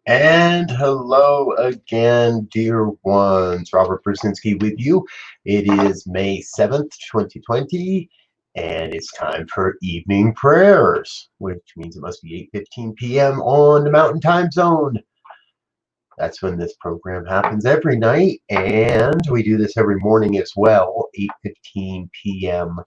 And hello again, dear ones. Robert Brzezinski with you. It is May 7th, 2020, and it's time for evening prayers, which means it must be 8:15 p.m. on the Mountain Time Zone. That's when this program happens every night, and we do this every morning as well, 8:15 p.m.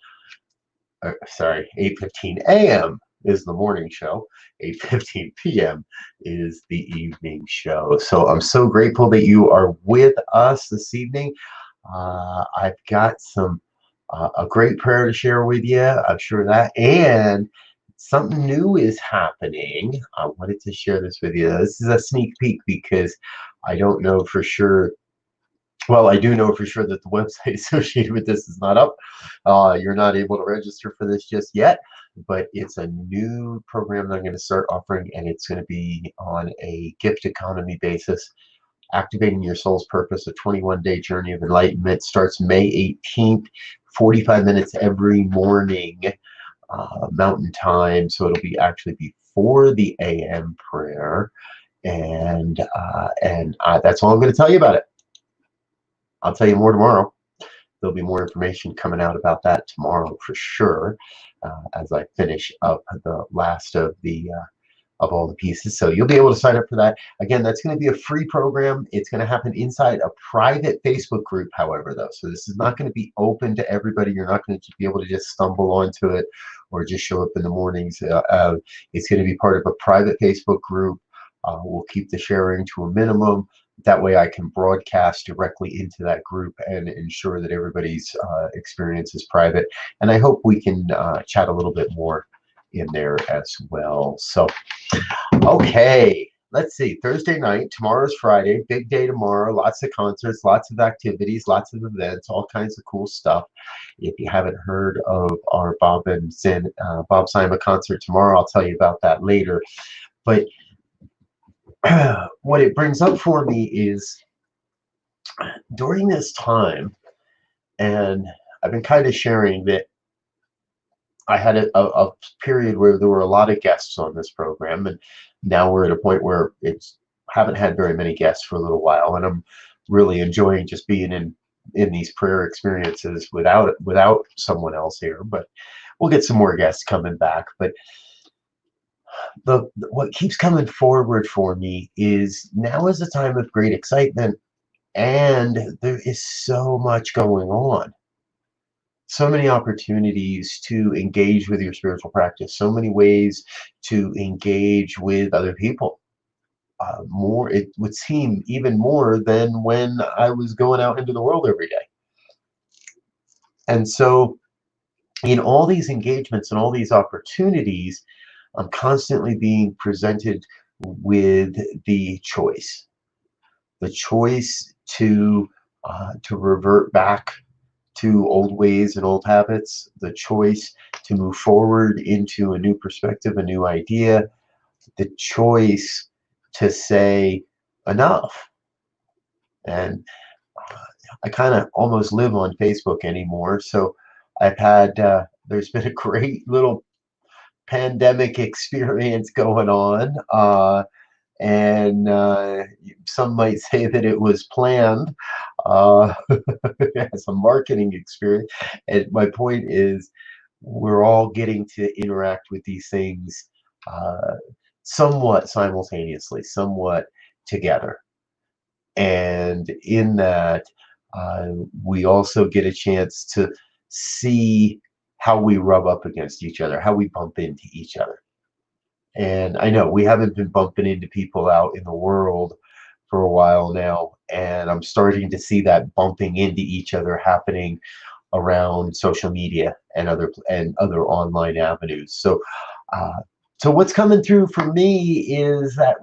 Sorry, 8:15 a.m. is the morning show. 8:15 p.m. is the evening show. So I'm so grateful that you are with us this evening. I've got a great prayer to share with you. I'm sure of that. And something new is happening. I wanted to share this with you. This is a sneak peek because I don't know for sure. Well, I do know for sure that the website associated with this is not up. You're not able to register for this just yet, but it's a new program that I'm going to start offering, and it's going to be on a gift economy basis. Activating Your Soul's Purpose, a 21-day journey of enlightenment, starts May 18th, 45 minutes every morning, Mountain Time. So it'll be actually before the AM prayer, and that's all I'm going to tell you about it. I'll tell you more tomorrow. There'll be more information coming out about that tomorrow for sure, as I finish up the last of all the pieces. So you'll be able to sign up for that. Again, that's going to be a free program. It's going to happen inside a private Facebook group, however, though. So this is not going to be open to everybody. You're not going to be able to just stumble onto it or just show up in the mornings. It's going to be part of a private Facebook group. We'll keep the sharing to a minimum. That way I can broadcast directly into that group and ensure that everybody's experience is private. And I hope we can chat a little bit more in there as well. So, okay, let's see. Thursday night, tomorrow's Friday, big day tomorrow. Lots of concerts, lots of activities, lots of events, all kinds of cool stuff. If you haven't heard of our Bob Sima concert tomorrow, I'll tell you about that later. But what it brings up for me is during this time, and I've been kind of sharing that I had a period where there were a lot of guests on this program, and now we're at a point where it's haven't had very many guests for a little while, and I'm really enjoying just being in these prayer experiences without someone else here. But we'll get some more guests coming back. But what keeps coming forward for me is now is a time of great excitement, and there is so much going on. So many opportunities to engage with your spiritual practice, so many ways to engage with other people. More, it would seem, even more than when I was going out into the world every day. And so in all these engagements and all these opportunities, I'm constantly being presented with the choice to revert back to old ways and old habits, the choice to move forward into a new perspective, a new idea, the choice to say enough. And I kind of almost live on Facebook anymore, so I've had there's been a great little pandemic experience going on, and some might say that it was planned as a marketing experience. And my point is, we're all getting to interact with these things somewhat simultaneously, somewhat together. And in that, we also get a chance to see how we rub up against each other, how we bump into each other. And I know we haven't been bumping into people out in the world for a while now, and I'm starting to see that bumping into each other happening around social media and other online avenues. So what's coming through for me is that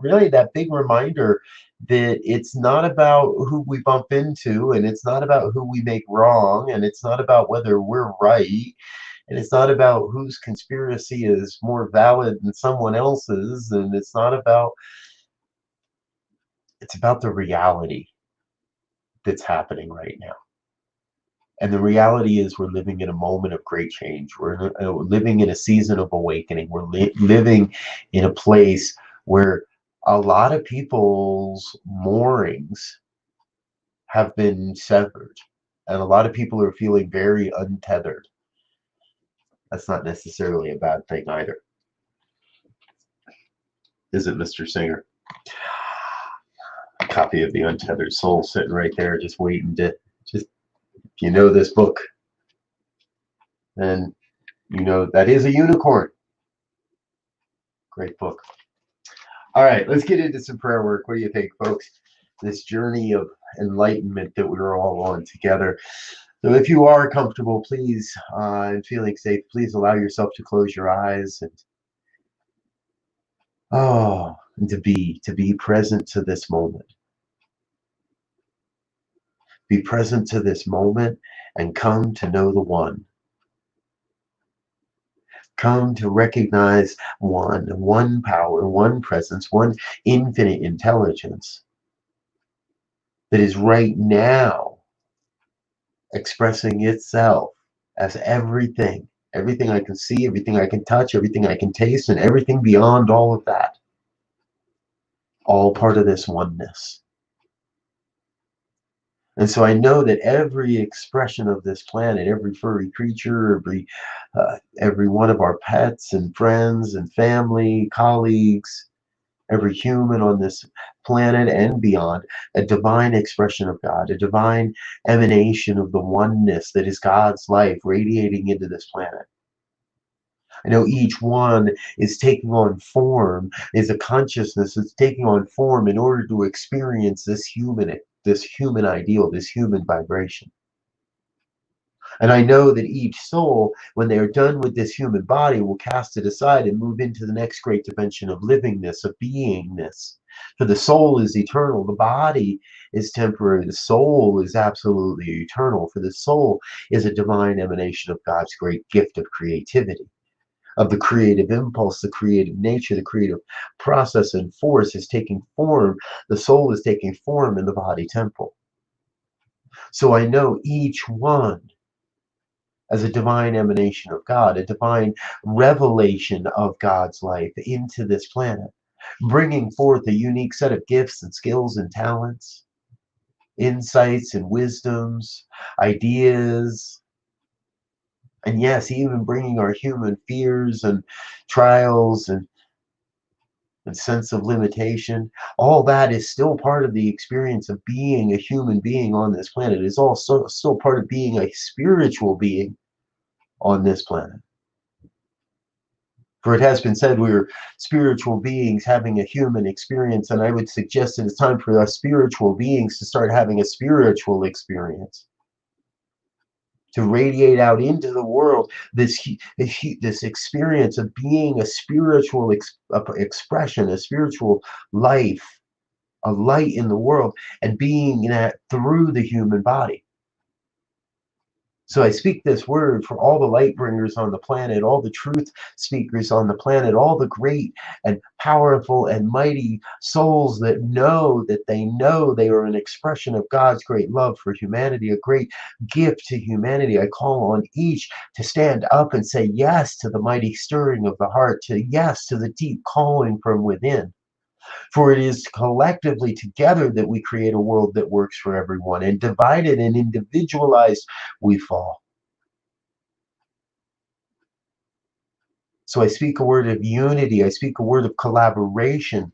big reminder that it's not about who we bump into, and it's not about who we make wrong, and it's not about whether we're right, and it's not about whose conspiracy is more valid than someone else's, and it's about the reality that's happening right now. And the reality is we're living in a moment of great change. We're living in a season of awakening. We're living in a place where A lot of people's moorings have been severed, and a lot of people are feeling very untethered. That's not necessarily a bad thing either, is it, Mr. Singer? A copy of The Untethered Soul sitting right there, just waiting to, just, if you know this book, then you know that is a unicorn. Great book. All right, let's get into some prayer work. What do you think, folks? This journey of enlightenment that we're all on together. So if you are comfortable, please, and feeling safe, please allow yourself to close your eyes and and to be present to this moment. Be present to this moment and come to know the one. Come to recognize one power, one presence, one infinite intelligence that is right now expressing itself as everything. Everything I can see, everything I can touch, everything I can taste, and everything beyond all of that. All part of this oneness. And so I know that every expression of this planet, every furry creature, every one of our pets and friends and family, colleagues, every human on this planet and beyond, a divine expression of God, a divine emanation of the oneness that is God's life radiating into this planet. I know each one is taking on form, is a consciousness that's taking on form in order to experience this human ideal, this human vibration. And I know that each soul, when they are done with this human body, will cast it aside and move into the next great dimension of livingness, of beingness. For the soul is eternal, the body is temporary, the soul is absolutely eternal. For the soul is a divine emanation of God's great gift of creativity, of the creative impulse, the creative nature, the creative process and force is taking form. The soul is taking form in the body temple. So I know each one as a divine emanation of God, a divine revelation of God's life into this planet, bringing forth a unique set of gifts and skills and talents, insights and wisdoms, ideas, and yes, even bringing our human fears and trials and sense of limitation. All that is still part of the experience of being a human being on this planet. It is also still part of being a spiritual being on this planet. For it has been said we are spiritual beings having a human experience, and I would suggest that it's time for us spiritual beings to start having a spiritual experience, to radiate out into the world this experience of being a spiritual expression, a spiritual life, a light in the world, and being that through the human body. So I speak this word for all the light bringers on the planet, all the truth speakers on the planet, all the great and powerful and mighty souls that know they are an expression of God's great love for humanity, a great gift to humanity. I call on each to stand up and say yes to the mighty stirring of the heart, to yes to the deep calling from within. For it is collectively together that we create a world that works for everyone, and divided and individualized, we fall. So I speak a word of unity, I speak a word of collaboration,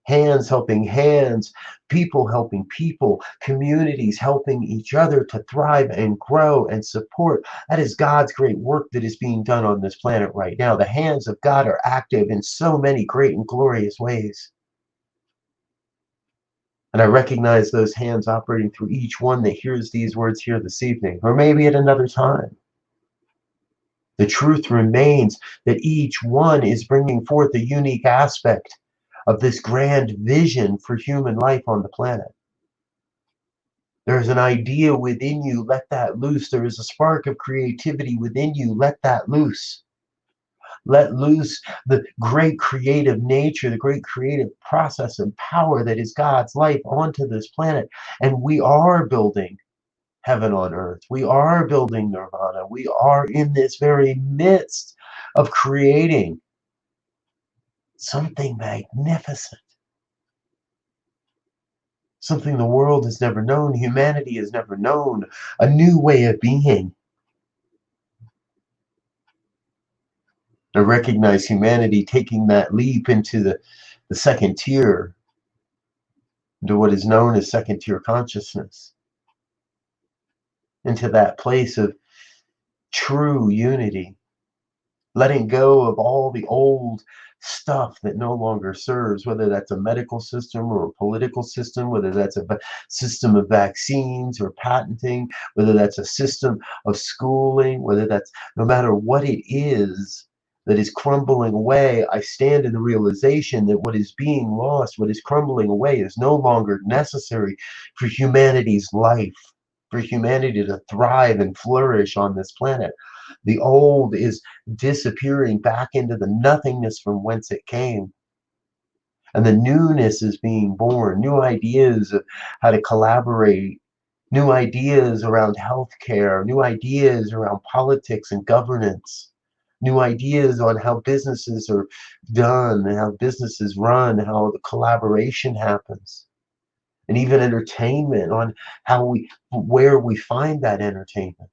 hands helping hands, people helping people, communities helping each other to thrive and grow and support. That is God's great work that is being done on this planet right now. The hands of God are active in so many great and glorious ways. And I recognize those hands operating through each one that hears these words here this evening, or maybe at another time. The truth remains that each one is bringing forth a unique aspect of this grand vision for human life on the planet. There's an idea within you, let that loose. There is a spark of creativity within you, let that loose. Let loose the great creative nature, the great creative process and power that is God's life onto this planet. And we are building heaven on earth. We are building nirvana. We are in this very midst of creating something magnificent. something the world has never known, humanity has never known, a new way of being. I recognize humanity taking that leap into the second tier, into what is known as second tier consciousness, into that place of true unity, letting go of all the old stuff that no longer serves, whether that's a medical system or a political system, whether that's a system of vaccines or patenting, whether that's a system of schooling, whether that's, no matter what it is that is crumbling away, I stand in the realization that what is being lost, what is crumbling away, is no longer necessary for humanity's life, for humanity to thrive and flourish on this planet. The old is disappearing back into the nothingness from whence it came. And the newness is being born, new ideas of how to collaborate, new ideas around healthcare, new ideas around politics and governance, new ideas on how businesses are done, how businesses run, how the collaboration happens, and even entertainment, on where we find that entertainment.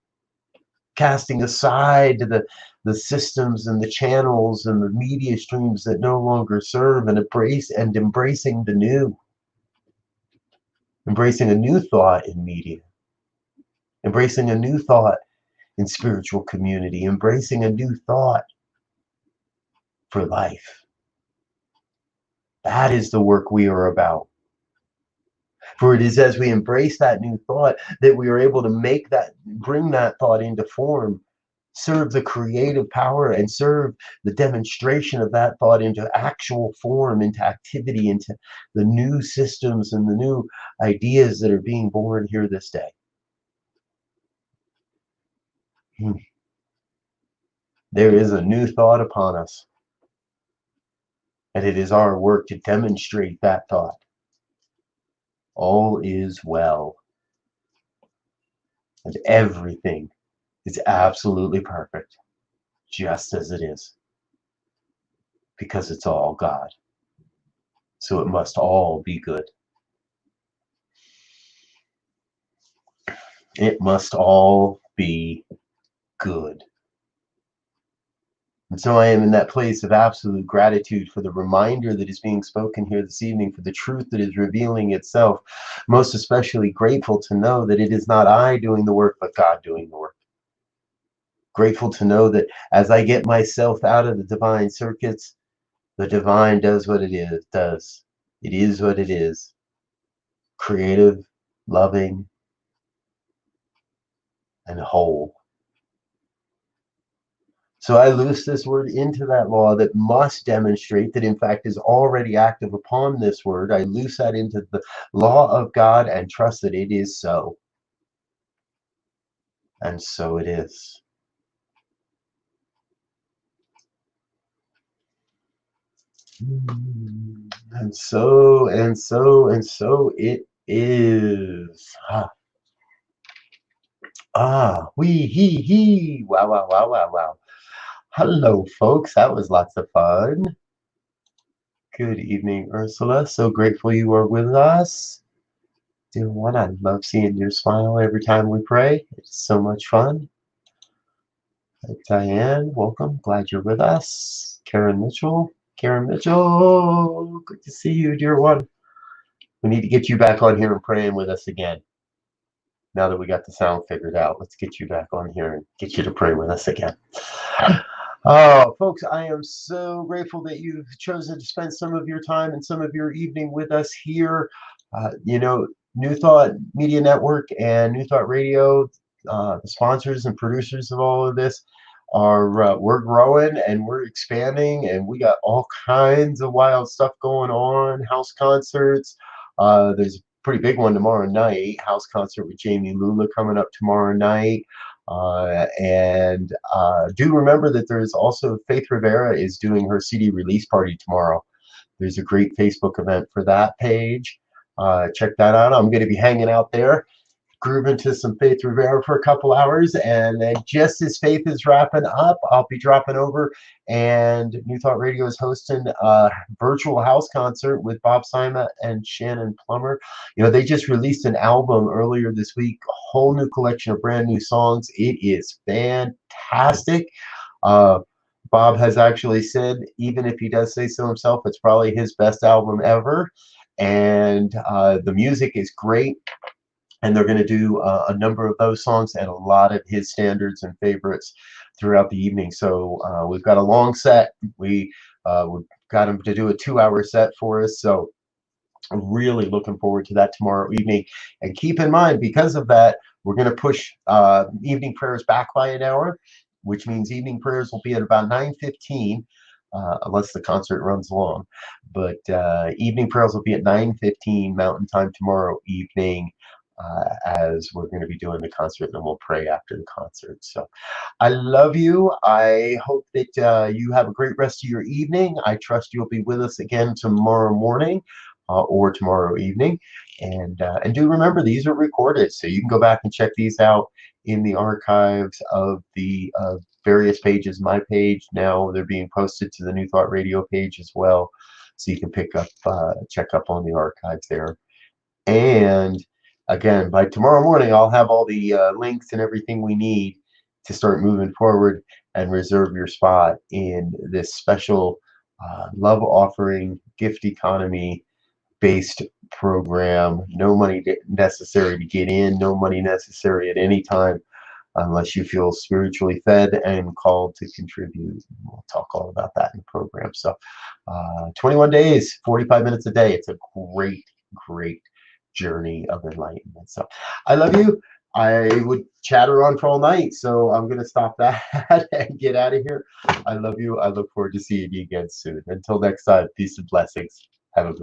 Casting aside the systems and the channels and the media streams that no longer serve, and embracing the new, embracing a new thought in media, embracing a new thought in spiritual community, embracing a new thought for life. That is the work we are about. For it is as we embrace that new thought that we are able to bring that thought into form, serve the creative power, and serve the demonstration of that thought into actual form, into activity, into the new systems and the new ideas that are being born here this day. There is a new thought upon us, and it is our work to demonstrate that thought. All is well, and everything is absolutely perfect, just as it is, because it's all God. So it must all be good. It must all be good. And so I am in that place of absolute gratitude for the reminder that is being spoken here this evening, for the truth that is revealing itself. Most especially grateful to know that it is not I doing the work, but God doing the work. Grateful to know that as I get myself out of the divine circuits, the divine does what it does. It is what it is. Creative, loving, and whole. So I loose this word into that law that must demonstrate that in fact is already active upon this word. I loose that into the law of God and trust that it is so. And so it is. And so it is. He. Wow, wow, wow, wow, wow. Hello, folks. That was lots of fun. Good evening, Ursula. So grateful you are with us. Dear one, I love seeing your smile every time we pray. It's so much fun. Diane, welcome. Glad you're with us. Karen Mitchell. Good to see you, dear one. We need to get you back on here and praying with us again. Now that we got the sound figured out, let's get you back on here and get you to pray with us again. Oh, folks, I am so grateful that you've chosen to spend some of your time and some of your evening with us here. New Thought Media Network and New Thought Radio, the sponsors and producers of all of this, we're growing and we're expanding, and we got all kinds of wild stuff going on. House concerts. There's a pretty big one tomorrow night. House concert with Jamie Lula coming up tomorrow night. And do remember that there's also Faith Rivera is doing her CD release party tomorrow. There's a great Facebook event for that page. Check that out. I'm going to be hanging out there. groove into some Faith Rivera for a couple hours, and then just as Faith is wrapping up, I'll be dropping over, and New Thought Radio is hosting a virtual house concert with Bob Sima and Shannon Plummer. You know, they just released an album earlier this week, a whole new collection of brand new songs. It is fantastic. Uh, Bob has actually said, even if he does say so himself, it's probably his best album ever. And the music is great. And they're going to do a number of those songs and a lot of his standards and favorites throughout the evening. So we've got a long set. We've got him to do a 2-hour set for us. So I'm really looking forward to that tomorrow evening. And keep in mind, because of that, we're going to push evening prayers back by an hour, which means evening prayers will be at about 9:15, unless the concert runs long. But evening prayers will be at 9:15 Mountain Time tomorrow evening, as we're going to be doing the concert, and then we'll pray after the concert. So I love you. I hope that you have a great rest of your evening. I trust you'll be with us again tomorrow morning. Or tomorrow evening, and do remember, these are recorded, so you can go back and check these out in the archives of the various pages. My page, now they're being posted to the New Thought Radio page as well, so you can pick up check up on the archives there. And again, by tomorrow morning, I'll have all the links and everything we need to start moving forward and reserve your spot in this special love offering gift economy based program. No money necessary to get in, no money necessary at any time unless you feel spiritually fed and called to contribute. We'll talk all about that in the program. So 21 days, 45 minutes a day. It's a great journey of enlightenment. So I love you. I would chatter on for all night, so I'm going to stop that and get out of here. I love you. I look forward to seeing you again soon. Until next time, peace and blessings. Have a good